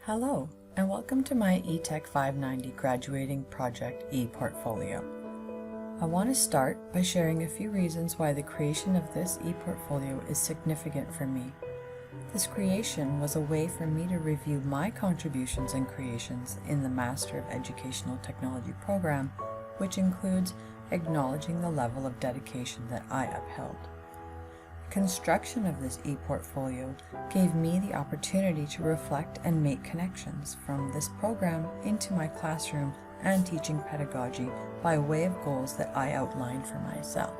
Hello, and welcome to my ETEC 590 Graduating Project e-Portfolio. I want to start by sharing a few reasons why the creation of this e-Portfolio is significant for me. This creation was a way for me to review my contributions and creations in the Master of Educational Technology program, which includes acknowledging the level of dedication that I upheld. Construction of this e-Portfolio gave me the opportunity to reflect and make connections from this program into my classroom and teaching pedagogy by way of goals that I outlined for myself.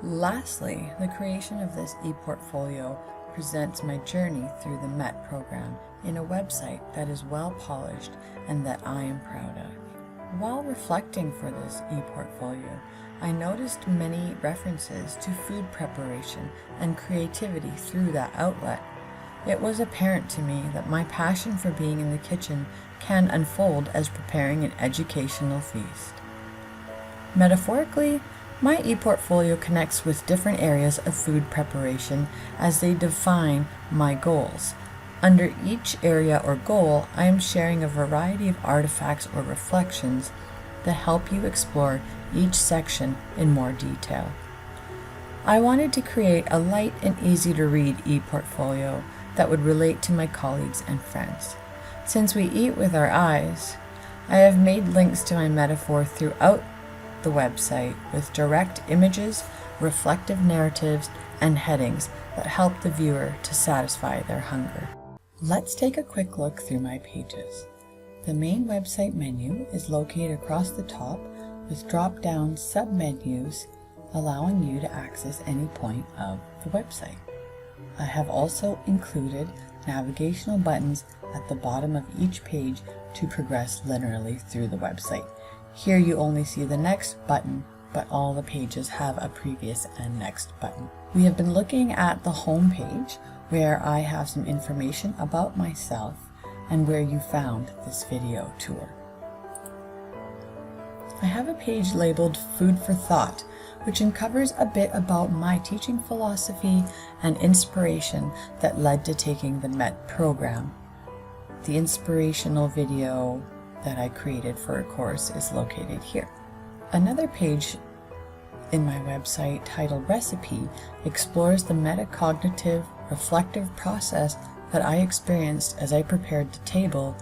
Lastly, the creation of this e-Portfolio presents my journey through the MET program in a website that is well polished and that I am proud of. While reflecting for this e-Portfolio, I noticed many references to food preparation and creativity through that outlet. It was apparent to me that my passion for being in the kitchen can unfold as preparing an educational feast. Metaphorically, my e-Portfolio connects with different areas of food preparation as they define my goals. Under each area or goal, I am sharing a variety of artifacts or reflections that help you explore each section in more detail. I wanted to create a light and easy to read e-Portfolio that would relate to my colleagues and friends. Since we eat with our eyes, I have made links to my metaphor throughout the website with direct images, reflective narratives, and headings that help the viewer to satisfy their hunger. Let's take a quick look through my pages. The main website menu is located across the top with drop-down sub-menus allowing you to access any point of the website. I have also included navigational buttons at the bottom of each page to progress linearly through the website. Here you only see the next button, but all the pages have a previous and next button. We have been looking at the home page where I have some information about myself and where you found this video tour. I have a page labeled Food for Thought, which uncovers a bit about my teaching philosophy and inspiration that led to taking the MET program. The inspirational video that I created for a course is located here. Another page in my website titled Recipe explores the metacognitive reflective process that I experienced as I prepared the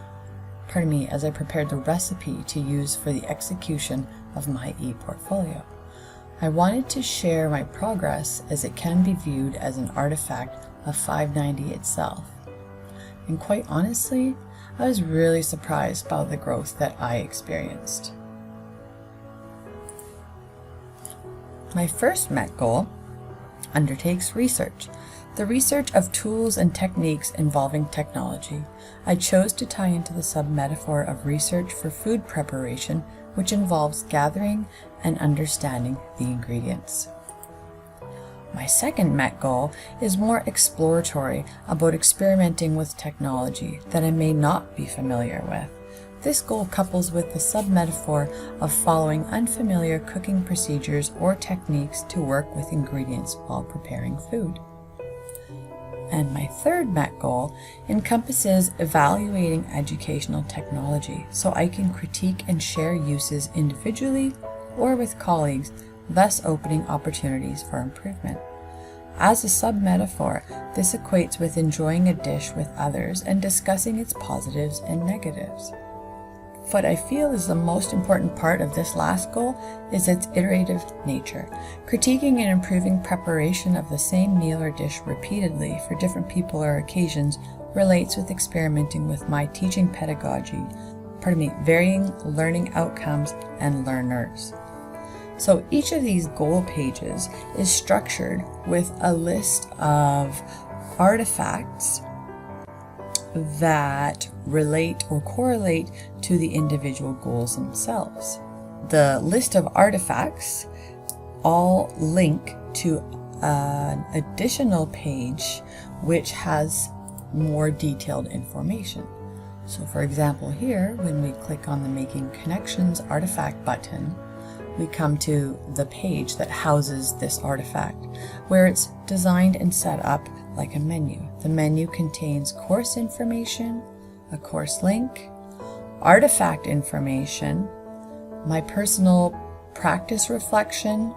recipe to use for the execution of my e-Portfolio. I wanted to share my progress as it can be viewed as an artifact of 590 itself. And quite honestly, I was really surprised by the growth that I experienced. My first MET goal undertakes research. The research of tools and techniques involving technology. I chose to tie into the sub-metaphor of research for food preparation, which involves gathering and understanding the ingredients. My second MET goal is more exploratory about experimenting with technology that I may not be familiar with. This goal couples with the sub-metaphor of following unfamiliar cooking procedures or techniques to work with ingredients while preparing food. And my third MET goal encompasses evaluating educational technology so I can critique and share uses individually or with colleagues, thus opening opportunities for improvement. As a sub-metaphor, this equates with enjoying a dish with others and discussing its positives and negatives. What I feel is the most important part of this last goal is its iterative nature. Critiquing and improving preparation of the same meal or dish repeatedly for different people or occasions relates with experimenting with my teaching pedagogy, varying learning outcomes and learners. So each of these goal pages is structured with a list of artifacts that relate or correlate to the individual goals themselves. The list of artifacts all link to an additional page which has more detailed information. So for example here, when we click on the Making Connections artifact button, we come to the page that houses this artifact, where it's designed and set up like a menu. The menu contains course information, a course link, artifact information, my personal practice reflection,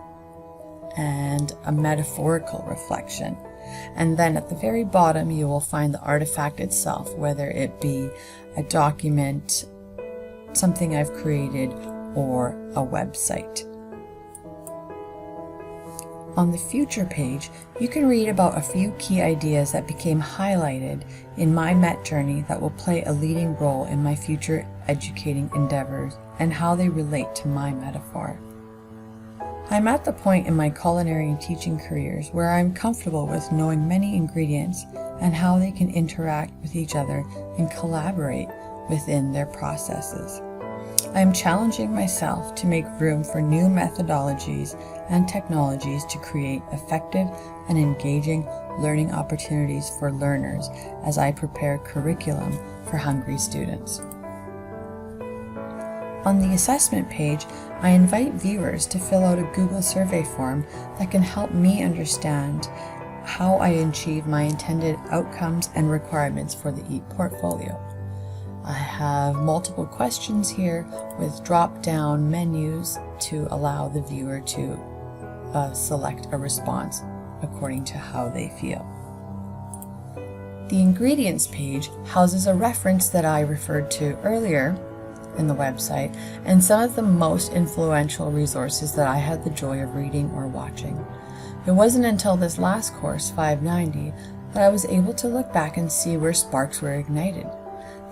and a metaphorical reflection. And then at the very bottom you will find the artifact itself, whether it be a document, something I've created, or a website. On the future page, you can read about a few key ideas that became highlighted in my MET journey that will play a leading role in my future educating endeavors and how they relate to my metaphor. I'm at the point in my culinary and teaching careers where I'm comfortable with knowing many ingredients and how they can interact with each other and collaborate within their processes. I am challenging myself to make room for new methodologies and technologies to create effective and engaging learning opportunities for learners as I prepare curriculum for hungry students. On the assessment page, I invite viewers to fill out a Google survey form that can help me understand how I achieve my intended outcomes and requirements for the e-portfolio. I have multiple questions here with drop-down menus to allow the viewer to select a response according to how they feel. The ingredients page houses a reference that I referred to earlier in the website and some of the most influential resources that I had the joy of reading or watching. It wasn't until this last course, 590, that I was able to look back and see where sparks were ignited.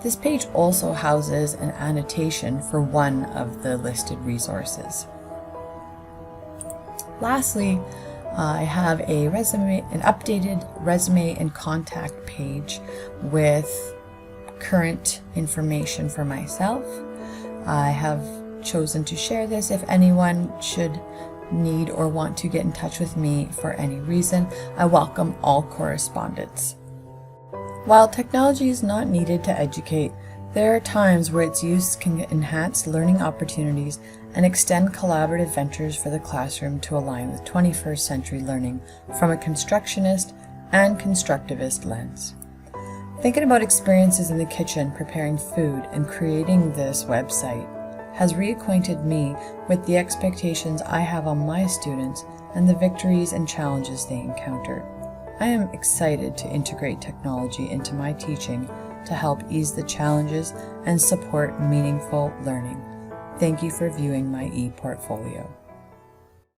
This page also houses an annotation for one of the listed resources. Lastly, I have an updated resume and contact page with current information for myself. I have chosen to share this if anyone should need or want to get in touch with me for any reason. I welcome all correspondence. While technology is not needed to educate, there are times where its use can enhance learning opportunities and extend collaborative ventures for the classroom to align with 21st century learning from a constructionist and constructivist lens. Thinking about experiences in the kitchen preparing food and creating this website has reacquainted me with the expectations I have on my students and the victories and challenges they encounter. I am excited to integrate technology into my teaching to help ease the challenges and support meaningful learning. Thank you for viewing my e-portfolio.